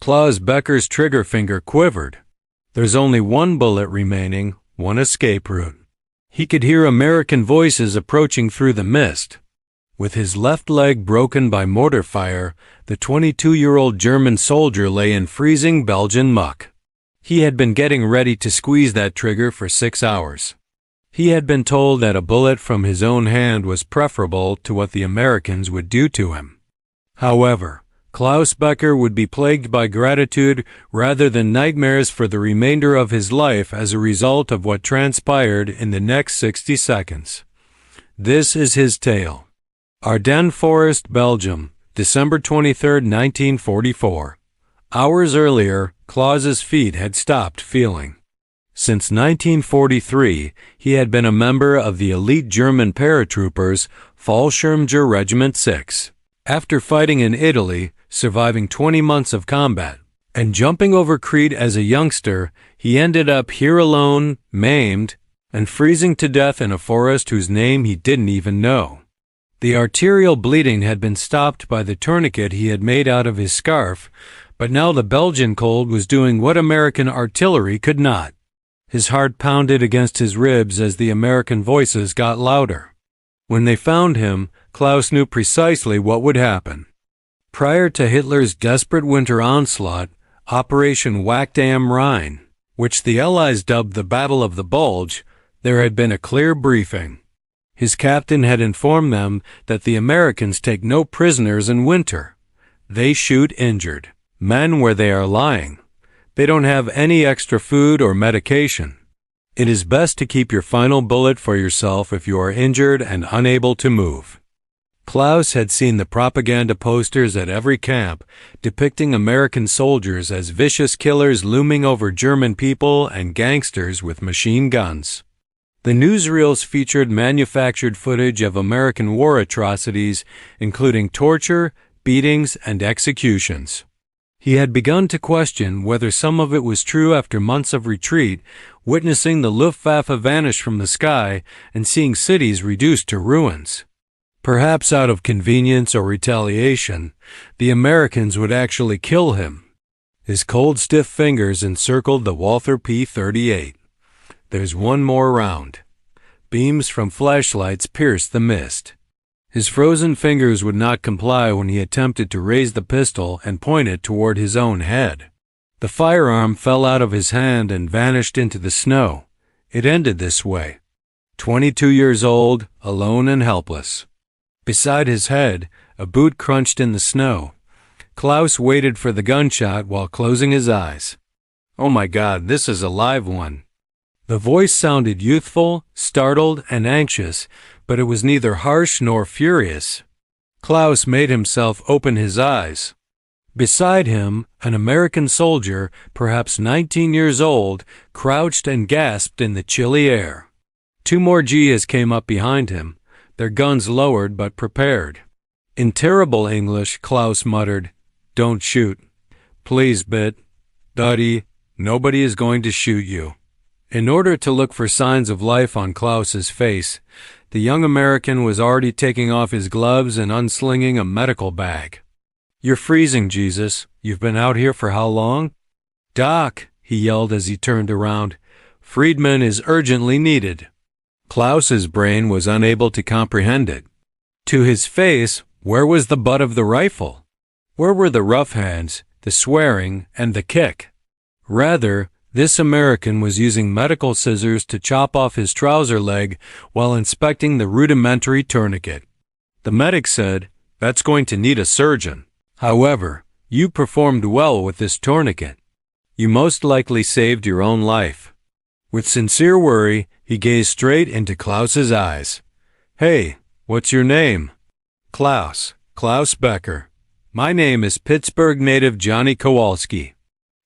Klaus Becker's trigger finger quivered. There's only one bullet remaining, one escape route. He could hear American voices approaching through the mist. With his left leg broken by mortar fire, the 22-year-old German soldier lay in freezing Belgian muck. He had been getting ready to squeeze that trigger for 6 hours. He had been told that a bullet from his own hand was preferable to what the Americans would do to him. However, Klaus Becker would be plagued by gratitude rather than nightmares for the remainder of his life as a result of what transpired in the next 60 seconds. This is his tale. Ardennes Forest, Belgium, December 23, 1944. Hours earlier, Klaus's feet had stopped feeling. Since 1943, he had been a member of the elite German paratroopers, Fallschirmjäger Regiment 6. After fighting in Italy, surviving 20 months of combat, and jumping over Crete as a youngster, he ended up here alone, maimed, and freezing to death in a forest whose name he didn't even know. The arterial bleeding had been stopped by the tourniquet he had made out of his scarf, but now the Belgian cold was doing what American artillery could not. His heart pounded against his ribs as the American voices got louder. When they found him, Klaus knew precisely what would happen. Prior to Hitler's desperate winter onslaught, Operation Wacht am Rhein, which the Allies dubbed the Battle of the Bulge, there had been a clear briefing. His captain had informed them that the Americans take no prisoners in winter. They shoot injured men where they are lying. They don't have any extra food or medication. It is best to keep your final bullet for yourself if you are injured and unable to move. Klaus had seen the propaganda posters at every camp depicting American soldiers as vicious killers looming over German people and gangsters with machine guns. The newsreels featured manufactured footage of American war atrocities, including torture, beatings, and executions. He had begun to question whether some of it was true after months of retreat, witnessing the Luftwaffe vanish from the sky and seeing cities reduced to ruins. Perhaps out of convenience or retaliation, the Americans would actually kill him. His cold, stiff fingers encircled the Walther P-38. There's one more round. Beams from flashlights pierced the mist. His frozen fingers would not comply when he attempted to raise the pistol and point it toward his own head. The firearm fell out of his hand and vanished into the snow. It ended this way. 22 years old, alone and helpless. Beside his head, a boot crunched in the snow. Klaus waited for the gunshot while closing his eyes. Oh my God, this is a live one. The voice sounded youthful, startled, and anxious, but it was neither harsh nor furious. Klaus made himself open his eyes. Beside him, an American soldier, perhaps 19 years old, crouched and gasped in the chilly air. 2 more Gs came up behind him, their guns lowered but prepared. In terrible English, Klaus muttered, "Don't shoot. Please, Duddy, nobody is going to shoot you." In order to look for signs of life on Klaus's face, the young American was already taking off his gloves and unslinging a medical bag. "You're freezing, Jesus. You've been out here for how long?" "Doc," he yelled as he turned around, "Friedman is urgently needed." Klaus's brain was unable to comprehend it. To his face, where was the butt of the rifle? Where were the rough hands, the swearing, and the kick? Rather, this American was using medical scissors to chop off his trouser leg while inspecting the rudimentary tourniquet. The medic said, "That's going to need a surgeon. However, you performed well with this tourniquet. You most likely saved your own life." With sincere worry, he gazed straight into Klaus's eyes. "Hey, what's your name?" "Klaus Becker. My name is Pittsburgh native Johnny Kowalski.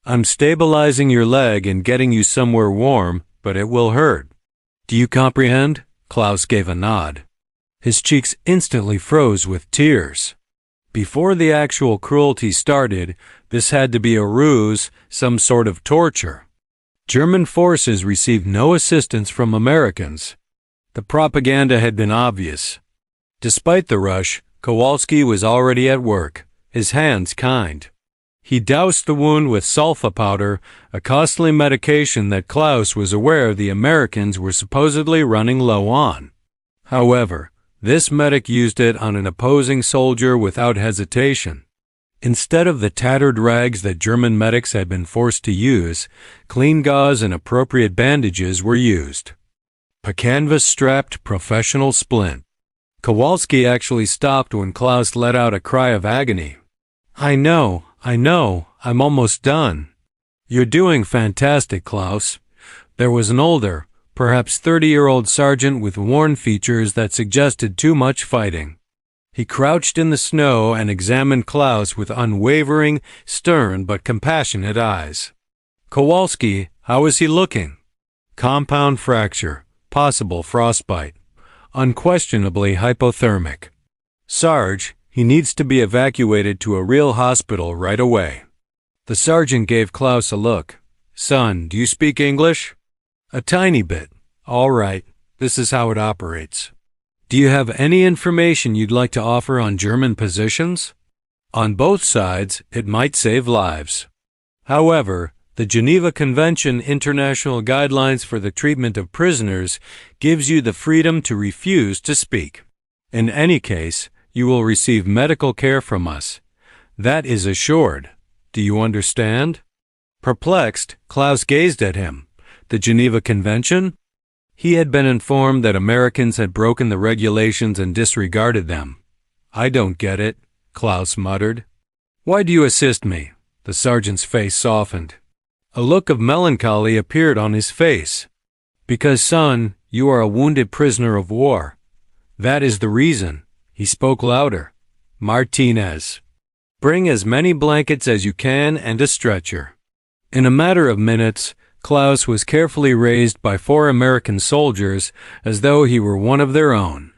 I'm stabilizing your leg and getting you somewhere warm, but it will hurt. Do you comprehend?" Klaus gave a nod. His cheeks instantly froze with tears. Before the actual cruelty started, this had to be a ruse, some sort of torture. German forces received no assistance from Americans. The propaganda had been obvious. Despite the rush, Kowalski was already at work, his hands kind. He doused the wound with sulfa powder, a costly medication that Klaus was aware the Americans were supposedly running low on. However, this medic used it on an opposing soldier without hesitation. Instead of the tattered rags that German medics had been forced to use, clean gauze and appropriate bandages were used. A canvas-strapped professional splint. Kowalski actually stopped when Klaus let out a cry of agony. I know, I'm almost done." "You're doing fantastic, Klaus." There was an older, perhaps 30-year-old sergeant with worn features that suggested too much fighting. He crouched in the snow and examined Klaus with unwavering, stern but compassionate eyes. "Kowalski, how is he looking?" "Compound fracture, possible frostbite, unquestionably hypothermic. Sarge, he needs to be evacuated to a real hospital right away." The sergeant gave Klaus a look. "Son, do you speak English?" "A tiny bit." "All right, this is how it operates. Do you have any information you'd like to offer on German positions? On both sides, it might save lives. However, the Geneva Convention International Guidelines for the Treatment of Prisoners gives you the freedom to refuse to speak. In any case, you will receive medical care from us. That is assured. Do you understand?" Perplexed, Klaus gazed at him. The Geneva Convention? He had been informed that Americans had broken the regulations and disregarded them. "I don't get it," Klaus muttered. "Why do you assist me?" The sergeant's face softened. A look of melancholy appeared on his face. "Because, son, you are a wounded prisoner of war. That is the reason." He spoke louder. "Martinez, bring as many blankets as you can and a stretcher." In a matter of minutes, Klaus was carefully raised by 4 American soldiers as though he were one of their own.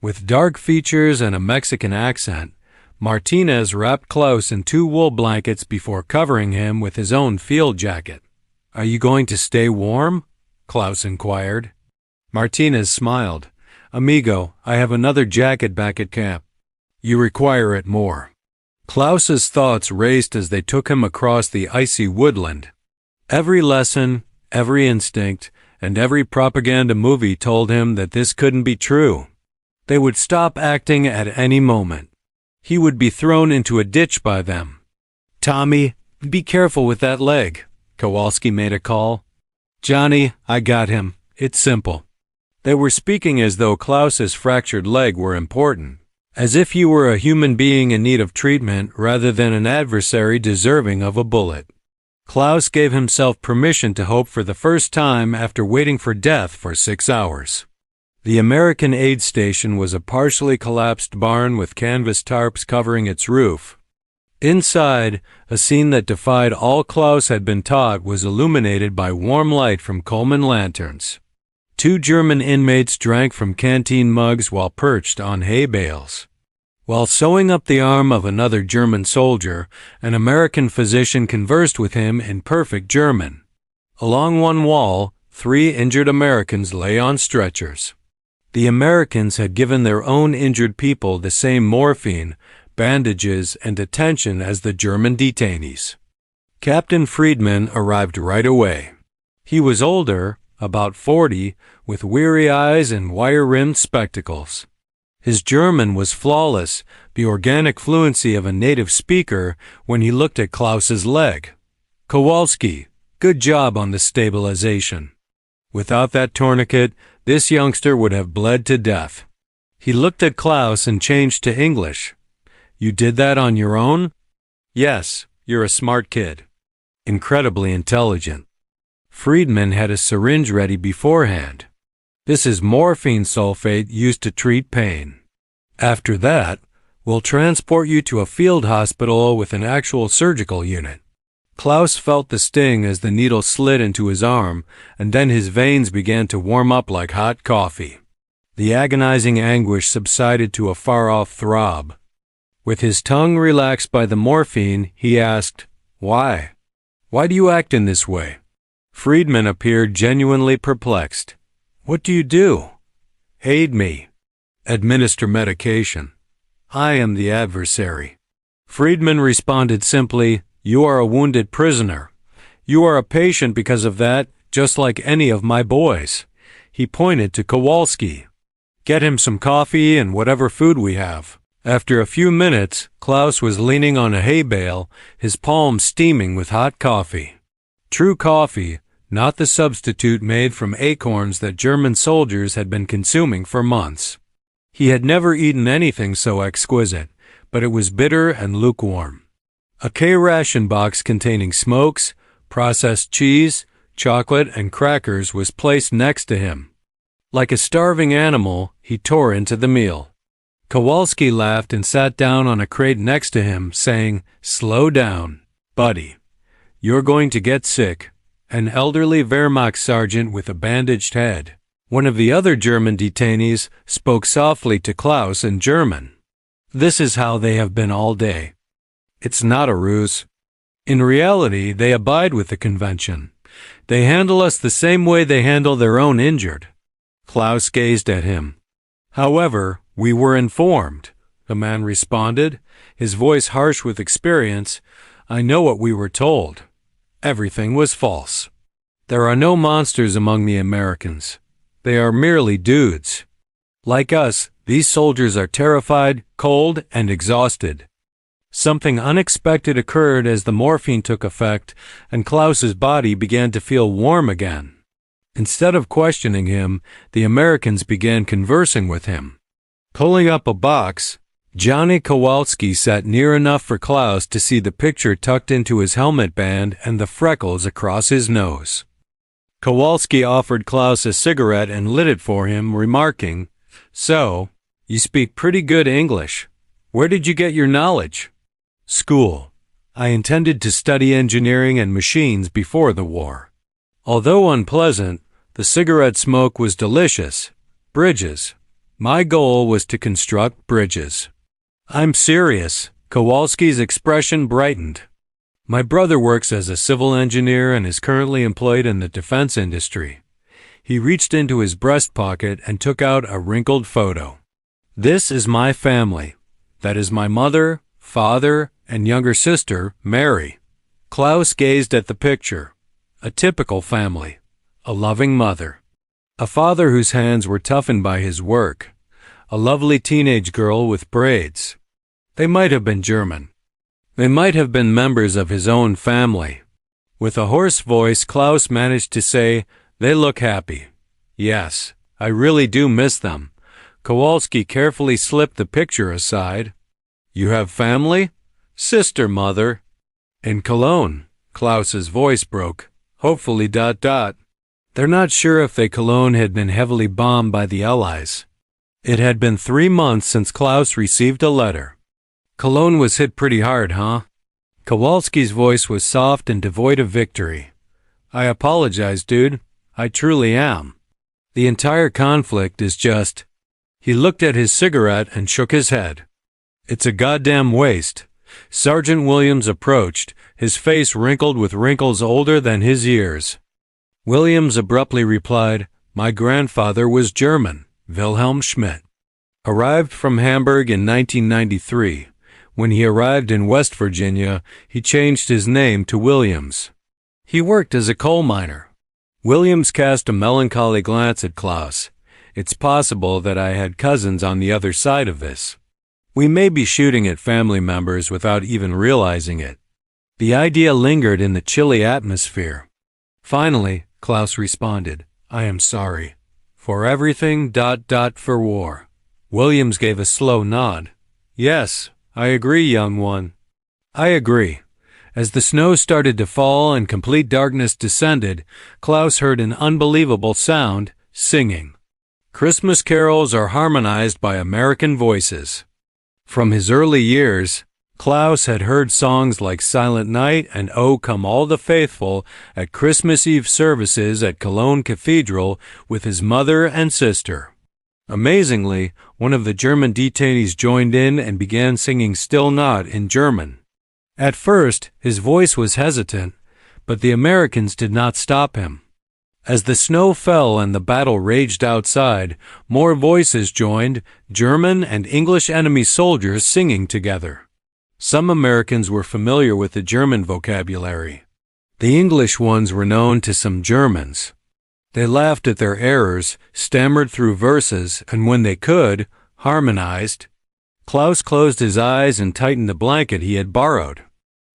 With dark features and a Mexican accent, Martinez wrapped Klaus in 2 wool blankets before covering him with his own field jacket. "Are you going to stay warm?" Klaus inquired. Martinez smiled. "Amigo, I have another jacket back at camp. You require it more." Klaus's thoughts raced as they took him across the icy woodland. Every lesson, every instinct, and every propaganda movie told him that this couldn't be true. They would stop acting at any moment. He would be thrown into a ditch by them. "Tommy, be careful with that leg," Kowalski made a call. "Johnny, I got him. It's simple." They were speaking as though Klaus's fractured leg were important, as if he were a human being in need of treatment rather than an adversary deserving of a bullet. Klaus gave himself permission to hope for the first time after waiting for death for 6 hours. The American aid station was a partially collapsed barn with canvas tarps covering its roof. Inside, a scene that defied all Klaus had been taught was illuminated by warm light from Coleman lanterns. 2 German inmates drank from canteen mugs while perched on hay bales. While sewing up the arm of another German soldier, an American physician conversed with him in perfect German. Along one wall, 3 injured Americans lay on stretchers. The Americans had given their own injured people the same morphine, bandages, and attention as the German detainees. Captain Friedman arrived right away. He was older, about 40, with weary eyes and wire-rimmed spectacles. His German was flawless, the organic fluency of a native speaker when he looked at Klaus's leg. "Kowalski, good job on the stabilization. Without that tourniquet, this youngster would have bled to death." He looked at Klaus and changed to English. "You did that on your own?" "Yes, you're a smart kid. Incredibly intelligent." Friedman had a syringe ready beforehand. "This is morphine sulfate used to treat pain. After that, we'll transport you to a field hospital with an actual surgical unit." Klaus felt the sting as the needle slid into his arm, and then his veins began to warm up like hot coffee. The agonizing anguish subsided to a far-off throb. With his tongue relaxed by the morphine, he asked, "Why? Why do you act in this way?" Friedman appeared genuinely perplexed. "What do you do?" "Aid me. Administer medication. I am the adversary." Friedman responded simply, You are a wounded prisoner. You are a patient because of that, just like any of my boys." He pointed to Kowalski. "Get him some coffee and whatever food we have." After a few minutes, Klaus was leaning on a hay bale, his palms steaming with hot coffee. True coffee, not the substitute made from acorns that German soldiers had been consuming for months. He had never eaten anything so exquisite, but it was bitter and lukewarm. A K-ration box containing smokes, processed cheese, chocolate, and crackers was placed next to him. Like a starving animal, he tore into the meal. Kowalski laughed and sat down on a crate next to him, saying, "Slow down, buddy. You're going to get sick." An elderly Wehrmacht sergeant with a bandaged head, one of the other German detainees, spoke softly to Klaus in German. "This is how they have been all day. It's not a ruse. In reality, they abide with the convention. They handle us the same way they handle their own injured." Klaus gazed at him. "However, we were informed," the man responded, his voice harsh with experience. "I know what we were told. Everything was false. There are no monsters among the Americans. They are merely dudes. Like us, these soldiers are terrified, cold, and exhausted." Something unexpected occurred as the morphine took effect, and Klaus's body began to feel warm again. Instead of questioning him, the Americans began conversing with him. Pulling up a box, Johnny Kowalski sat near enough for Klaus to see the picture tucked into his helmet band and the freckles across his nose. Kowalski offered Klaus a cigarette and lit it for him, remarking, "So, you speak pretty good English. Where did you get your knowledge?" "School. I intended to study engineering and machines before the war." Although unpleasant, the cigarette smoke was delicious. Bridges. My goal was to construct bridges. "I'm serious." Kowalski's expression brightened. "My brother works as a civil engineer and is currently employed in the defense industry." He reached into his breast pocket and took out a wrinkled photo. "This is my family. That is my mother, father, and younger sister, Mary." Klaus gazed at the picture. A typical family. A loving mother. A father whose hands were toughened by his work. A lovely teenage girl with braids. They might have been German. They might have been members of his own family. With a hoarse voice, Klaus managed to say, "They look happy. Yes, I really do miss them." Kowalski carefully slipped the picture aside. "You have family?" "Sister, mother." "In Cologne." Klaus's voice broke. "Hopefully ... They're not sure if Cologne had been heavily bombed by the Allies. It had been 3 months since Klaus received a letter. "Cologne was hit pretty hard, huh?" Kowalski's voice was soft and devoid of victory. "I apologize, dude. I truly am. The entire conflict is just..." He looked at his cigarette and shook his head. "It's a goddamn waste." Sergeant Williams approached, his face wrinkled with wrinkles older than his years. Williams abruptly replied, "My grandfather was German, Wilhelm Schmidt. Arrived from Hamburg in 1993. When he arrived in West Virginia, he changed his name to Williams. He worked as a coal miner." Williams cast a melancholy glance at Klaus. "It's possible that I had cousins on the other side of this. We may be shooting at family members without even realizing it." The idea lingered in the chilly atmosphere. Finally, Klaus responded, "I am sorry. For everything ... for war." Williams gave a slow nod. "Yes, I agree, young one. I agree." As the snow started to fall and complete darkness descended, Klaus heard an unbelievable sound, singing. Christmas carols are harmonized by American voices. From his early years, Klaus had heard songs like Silent Night and O Come All the Faithful at Christmas Eve services at Cologne Cathedral with his mother and sister. Amazingly, one of the German detainees joined in and began singing Still Not in German. At first, his voice was hesitant, but the Americans did not stop him. As the snow fell and the battle raged outside, more voices joined, German and English enemy soldiers singing together. Some Americans were familiar with the German vocabulary. The English ones were known to some Germans. They laughed at their errors, stammered through verses, and when they could, harmonized. Klaus closed his eyes and tightened the blanket he had borrowed.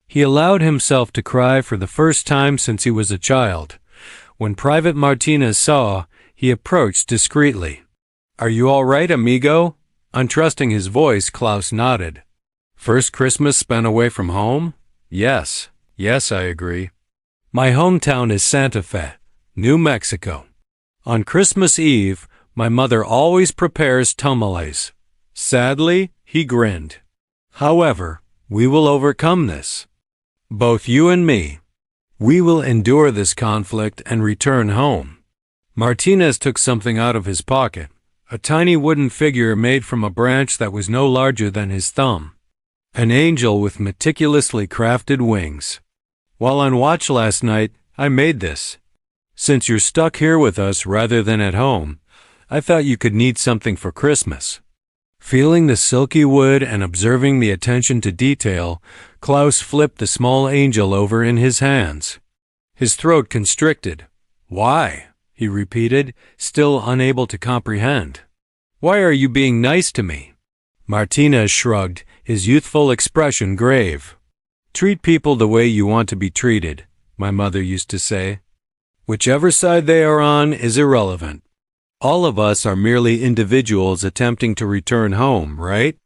He allowed himself to cry for the first time since he was a child. When Private Martinez saw, he approached discreetly. "Are you all right, amigo?" Untrusting his voice, Klaus nodded. "First Christmas spent away from home?" Yes, I agree. My hometown is Santa Fe, New Mexico. On Christmas Eve, my mother always prepares tamales." Sadly, he grinned. "However, we will overcome this. Both you and me. We will endure this conflict and return home." Martinez took something out of his pocket, a tiny wooden figure made from a branch that was no larger than his thumb. An angel with meticulously crafted wings. "While on watch last night, I made this. Since you're stuck here with us rather than at home, I thought you could need something for Christmas." Feeling the silky wood and observing the attention to detail, Klaus flipped the small angel over in his hands. His throat constricted. "Why?" he repeated, still unable to comprehend. "Why are you being nice to me?" Martinez shrugged, his youthful expression grave. "Treat people the way you want to be treated," my mother used to say. "Whichever side they are on is irrelevant. All of us are merely individuals attempting to return home, right?"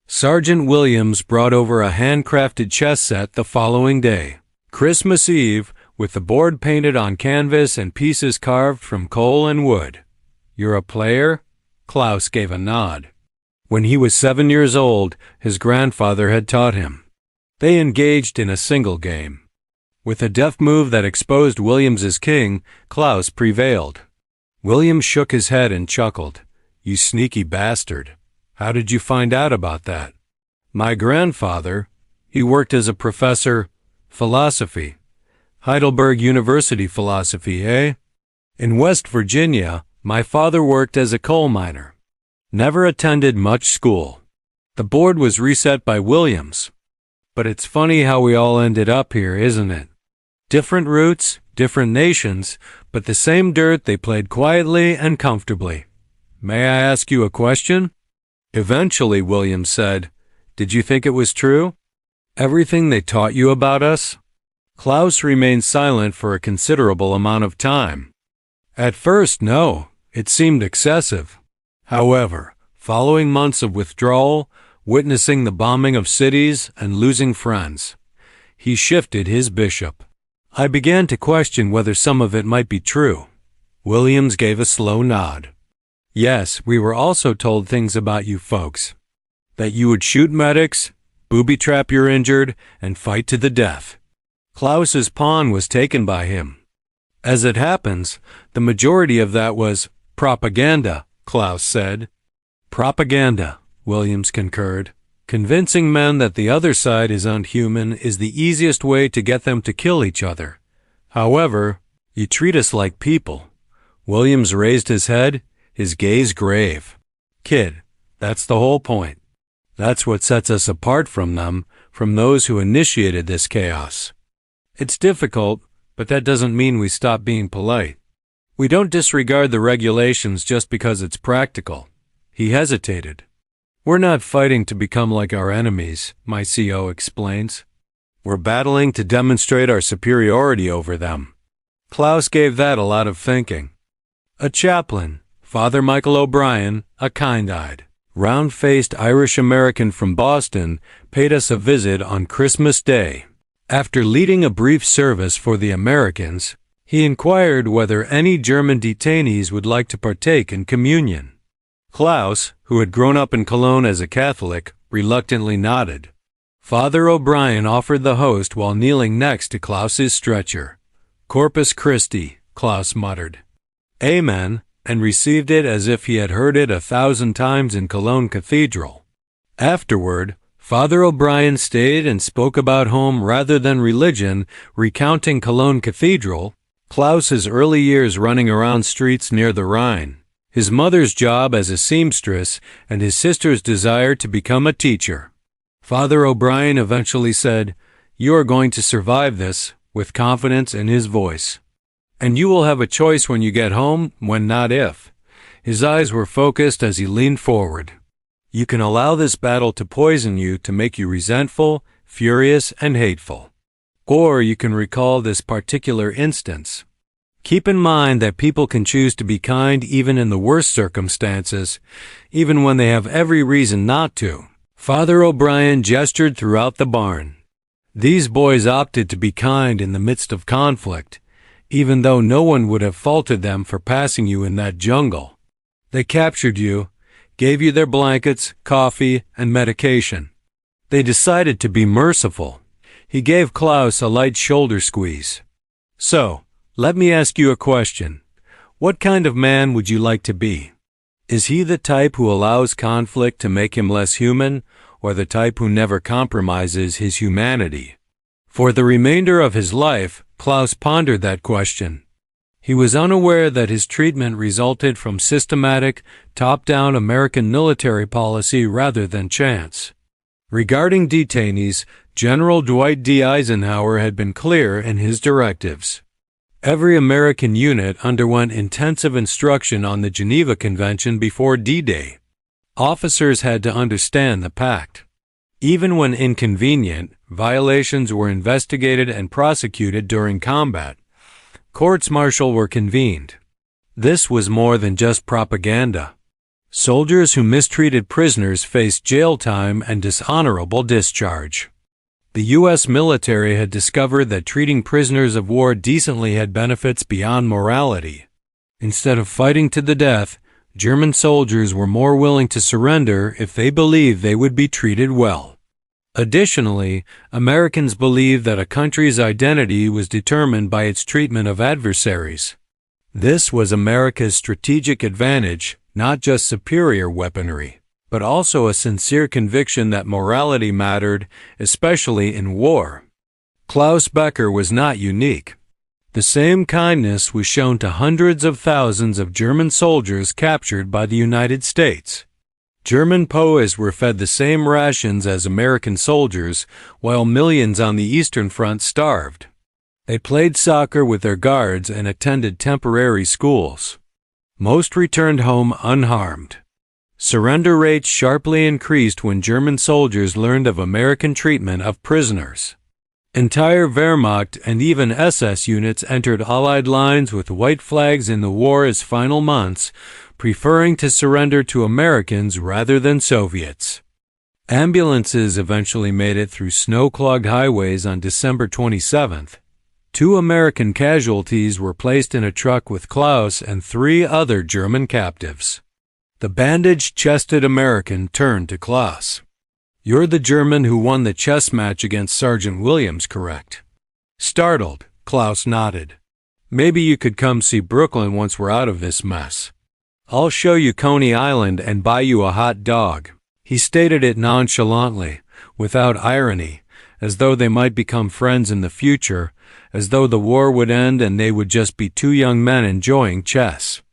Sergeant Williams brought over a handcrafted chess set the following day. Christmas Eve, with the board painted on canvas and pieces carved from coal and wood. "You're a player?" Klaus gave a nod. When he was 7 years old, his grandfather had taught him. They engaged in a single game. With a deft move that exposed Williams as king, Klaus prevailed. Williams shook his head and chuckled. "You sneaky bastard. How did you find out about that?" "My grandfather, he worked as a professor, philosophy. Heidelberg University philosophy, eh? In West Virginia, my father worked as a coal miner. Never attended much school. The board was reset by Williams. But it's funny how we all ended up here, isn't it? Different roots, different nations, but the same dirt they played quietly and comfortably. May I ask you a question?" Eventually, Williams said, "Did you think it was true? Everything they taught you about us?" Klaus remained silent for a considerable amount of time. At first, no, it seemed excessive. However, following months of withdrawal, witnessing the bombing of cities and losing friends, he shifted his bishop. I began to question whether some of it might be true. Williams gave a slow nod. "Yes, we were also told things about you folks. That you would shoot medics, booby-trap your injured, and fight to the death." Klaus's pawn was taken by him. "As it happens, the majority of that was propaganda," Klaus said. "Propaganda," Williams concurred. "Convincing men that the other side is unhuman is the easiest way to get them to kill each other. However, you treat us like people." Williams raised his head, his gaze grave. "Kid, that's the whole point. That's what sets us apart from them, from those who initiated this chaos. It's difficult, but that doesn't mean we stop being polite. We don't disregard the regulations just because it's practical." He hesitated. "We're not fighting to become like our enemies," my CO explains. "We're battling to demonstrate our superiority over them." Klaus gave that a lot of thinking. A chaplain, Father Michael O'Brien, a kind-eyed, round-faced Irish-American from Boston, paid us a visit on Christmas Day. After leading a brief service for the Americans, he inquired whether any German detainees would like to partake in communion. Klaus, who had grown up in Cologne as a Catholic, reluctantly nodded. Father O'Brien offered the host while kneeling next to Klaus's stretcher. "Corpus Christi," Klaus muttered. "Amen," and received it as if he had heard it 1,000 times in Cologne Cathedral. Afterward, Father O'Brien stayed and spoke about home rather than religion, recounting Cologne Cathedral, Klaus's early years running around streets near the Rhine, his mother's job as a seamstress, and his sister's desire to become a teacher. Father O'Brien eventually said, "You are going to survive this," with confidence in his voice. "And you will have a choice when you get home, when not if." His eyes were focused as he leaned forward. "You can allow this battle to poison you, to make you resentful, furious, and hateful. Or you can recall this particular instance. Keep in mind that people can choose to be kind even in the worst circumstances, even when they have every reason not to." Father O'Brien gestured throughout the barn. "These boys opted to be kind in the midst of conflict, even though no one would have faulted them for passing you in that jungle. They captured you, gave you their blankets, coffee, and medication. They decided to be merciful." He gave Klaus a light shoulder squeeze. "So, let me ask you a question. What kind of man would you like to be? Is he the type who allows conflict to make him less human, or the type who never compromises his humanity?" For the remainder of his life, Klaus pondered that question. He was unaware that his treatment resulted from systematic, top-down American military policy rather than chance. Regarding detainees, General Dwight D. Eisenhower had been clear in his directives. Every American unit underwent intensive instruction on the Geneva Convention before D-Day. Officers had to understand the pact. Even when inconvenient, violations were investigated and prosecuted during combat. Courts-martial were convened. This was more than just propaganda. Soldiers who mistreated prisoners faced jail time and dishonorable discharge. The U.S. military had discovered that treating prisoners of war decently had benefits beyond morality. Instead of fighting to the death, German soldiers were more willing to surrender if they believed they would be treated well. Additionally, Americans believed that a country's identity was determined by its treatment of adversaries. This was America's strategic advantage, not just superior weaponry, but also a sincere conviction that morality mattered, especially in war. Klaus Becker was not unique. The same kindness was shown to hundreds of thousands of German soldiers captured by the United States. German POWs were fed the same rations as American soldiers, while millions on the Eastern Front starved. They played soccer with their guards and attended temporary schools. Most returned home unharmed. Surrender rates sharply increased when German soldiers learned of American treatment of prisoners. Entire Wehrmacht and even SS units entered Allied lines with white flags in the war's final months, preferring to surrender to Americans rather than Soviets. Ambulances eventually made it through snow-clogged highways on December 27th. 2 American casualties were placed in a truck with Klaus and 3 other German captives. The bandaged-chested American turned to Klaus. "You're the German who won the chess match against Sergeant Williams, correct?" Startled, Klaus nodded. "Maybe you could come see Brooklyn once we're out of this mess. I'll show you Coney Island and buy you a hot dog." He stated it nonchalantly, without irony, as though they might become friends in the future, as though the war would end and they would just be 2 young men enjoying chess.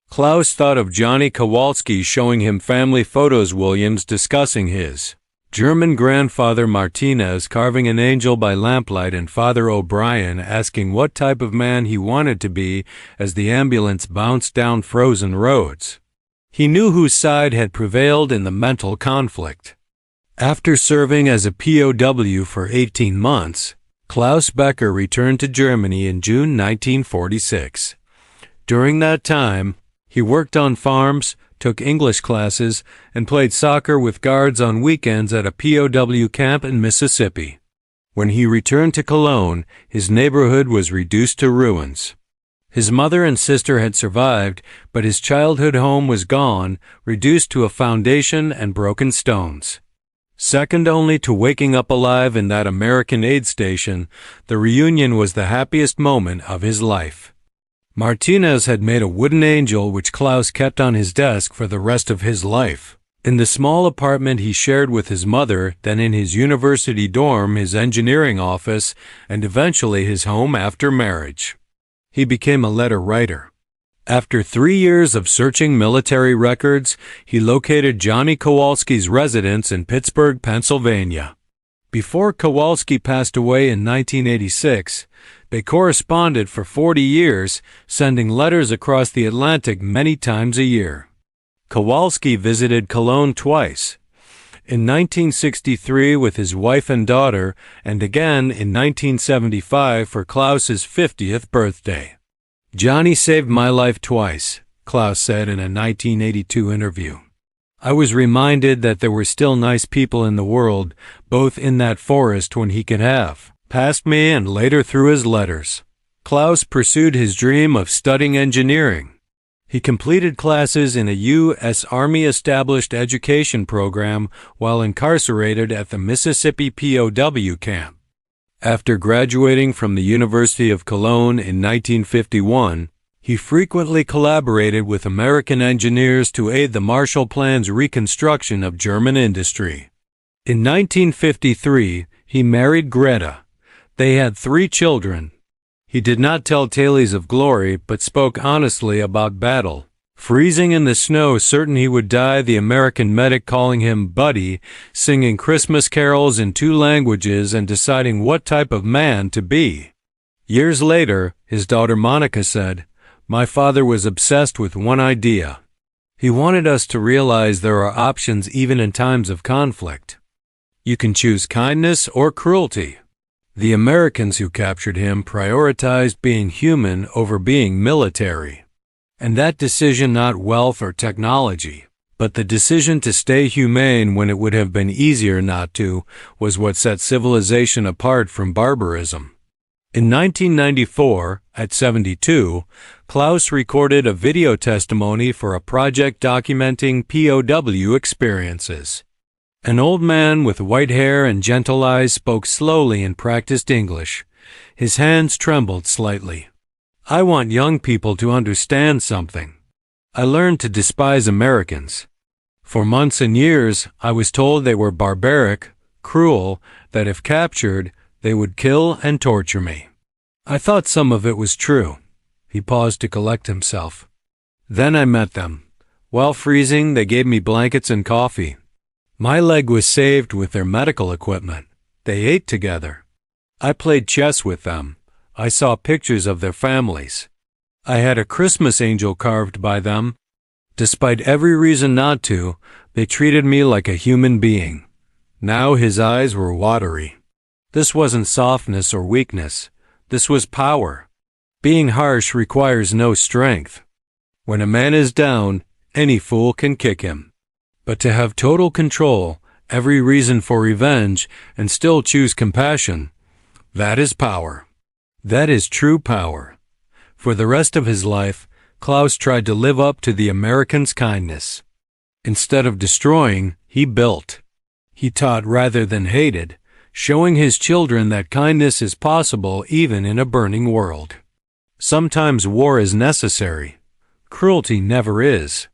Klaus thought of Johnny Kowalski showing him family photos, Williams discussing his German grandfather Martinez carving an angel by lamplight, and Father O'Brien asking what type of man he wanted to be as the ambulance bounced down frozen roads. He knew whose side had prevailed in the mental conflict. After serving as a POW for 18 months, Klaus Becker returned to Germany in June 1946. During that time, he worked on farms, took English classes, and played soccer with guards on weekends at a POW camp in Mississippi. When he returned to Cologne, his neighborhood was reduced to ruins. His mother and sister had survived, but his childhood home was gone, reduced to a foundation and broken stones. Second only to waking up alive in that American aid station, the reunion was the happiest moment of his life. Martinez had made a wooden angel which Klaus kept on his desk for the rest of his life. In the small apartment he shared with his mother, then in his university dorm, his engineering office, and eventually his home after marriage. He became a letter writer. After 3 years of searching military records, he located Johnny Kowalski's residence in Pittsburgh, Pennsylvania. Before Kowalski passed away in 1986, they corresponded for 40 years, sending letters across the Atlantic many times a year. Kowalski visited Cologne twice, in 1963 with his wife and daughter, and again in 1975 for Klaus's 50th birthday. "Johnny saved my life twice," Klaus said in a 1982 interview. "I was reminded that there were still nice people in the world, both in that forest when he could have passed me and later through his letters." Klaus pursued his dream of studying engineering. He completed classes in a U.S. Army-established education program while incarcerated at the Mississippi POW camp. After graduating from the University of Cologne in 1951, he frequently collaborated with American engineers to aid the Marshall Plan's reconstruction of German industry. In 1953, he married Greta. They had 3 children. He did not tell tales of glory, but spoke honestly about battle. Freezing in the snow, certain he would die, the American medic calling him Buddy, singing Christmas carols in 2 languages and deciding what type of man to be. Years later, his daughter Monica said, "My father was obsessed with one idea. He wanted us to realize there are options even in times of conflict. You can choose kindness or cruelty." The Americans who captured him prioritized being human over being military. And that decision, not wealth or technology, but the decision to stay humane when it would have been easier not to, was what set civilization apart from barbarism. In 1994, at 72, Klaus recorded a video testimony for a project documenting POW experiences. An old man with white hair and gentle eyes spoke slowly and practiced English. His hands trembled slightly. "I want young people to understand something. I learned to despise Americans. For months and years, I was told they were barbaric, cruel, that if captured, they would kill and torture me. I thought some of it was true." He paused to collect himself. "Then I met them. While freezing, they gave me blankets and coffee. My leg was saved with their medical equipment. They ate together. I played chess with them. I saw pictures of their families. I had a Christmas angel carved by them. Despite every reason not to, they treated me like a human being." Now his eyes were watery. This wasn't softness or weakness. This was power. Being harsh requires no strength. When a man is down, any fool can kick him. But to have total control, every reason for revenge, and still choose compassion, that is power. That is true power. For the rest of his life, Klaus tried to live up to the Americans' kindness. Instead of destroying, he built. He taught rather than hated, showing his children that kindness is possible even in a burning world. Sometimes war is necessary. Cruelty never is.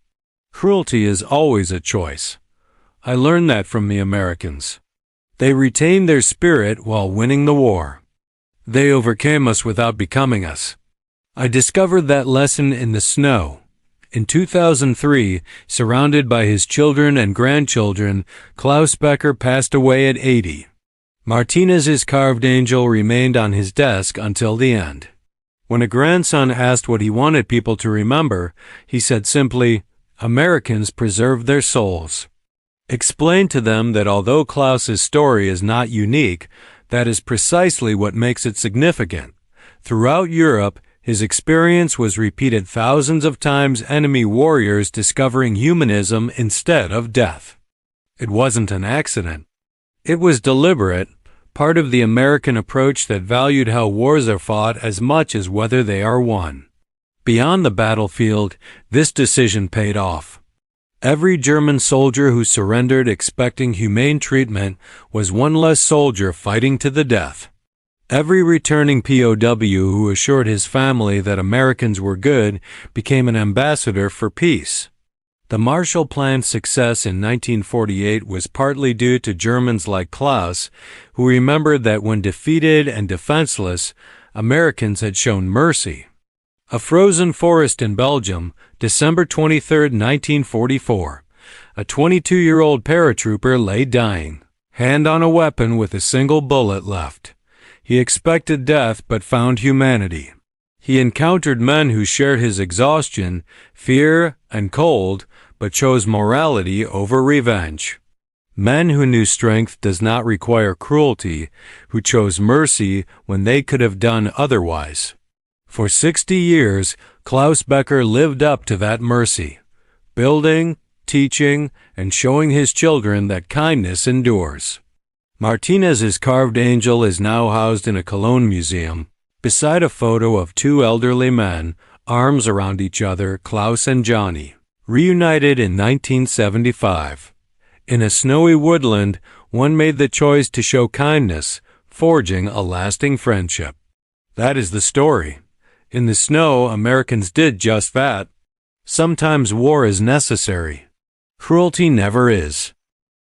Cruelty is always a choice. I learned that from the Americans. They retained their spirit while winning the war. They overcame us without becoming us. I discovered that lesson in the snow. In 2003, surrounded by his children and grandchildren, Klaus Becker passed away at 80. Martinez's carved angel remained on his desk until the end. When a grandson asked what he wanted people to remember, he said simply, "Americans preserved their souls." Explain to them that although Klaus's story is not unique, that is precisely what makes it significant. Throughout Europe, his experience was repeated thousands of times, enemy warriors discovering humanism instead of death. It wasn't an accident. It was deliberate, part of the American approach that valued how wars are fought as much as whether they are won. Beyond the battlefield, this decision paid off. Every German soldier who surrendered expecting humane treatment was one less soldier fighting to the death. Every returning POW who assured his family that Americans were good became an ambassador for peace. The Marshall Plan's success in 1948 was partly due to Germans like Klaus, who remembered that when defeated and defenseless, Americans had shown mercy. A frozen forest in Belgium, December 23, 1944. A 22-year-old paratrooper lay dying, hand on a weapon with a single bullet left. He expected death but found humanity. He encountered men who shared his exhaustion, fear, and cold, but chose morality over revenge. Men who knew strength does not require cruelty, who chose mercy when they could have done otherwise. For 60 years, Klaus Becker lived up to that mercy, building, teaching, and showing his children that kindness endures. Martinez's carved angel is now housed in a Cologne museum, beside a photo of two elderly men, arms around each other, Klaus and Johnny, reunited in 1975. In a snowy woodland, one made the choice to show kindness, forging a lasting friendship. That is the story. In the snow, Americans did just that. Sometimes war is necessary. Cruelty never is.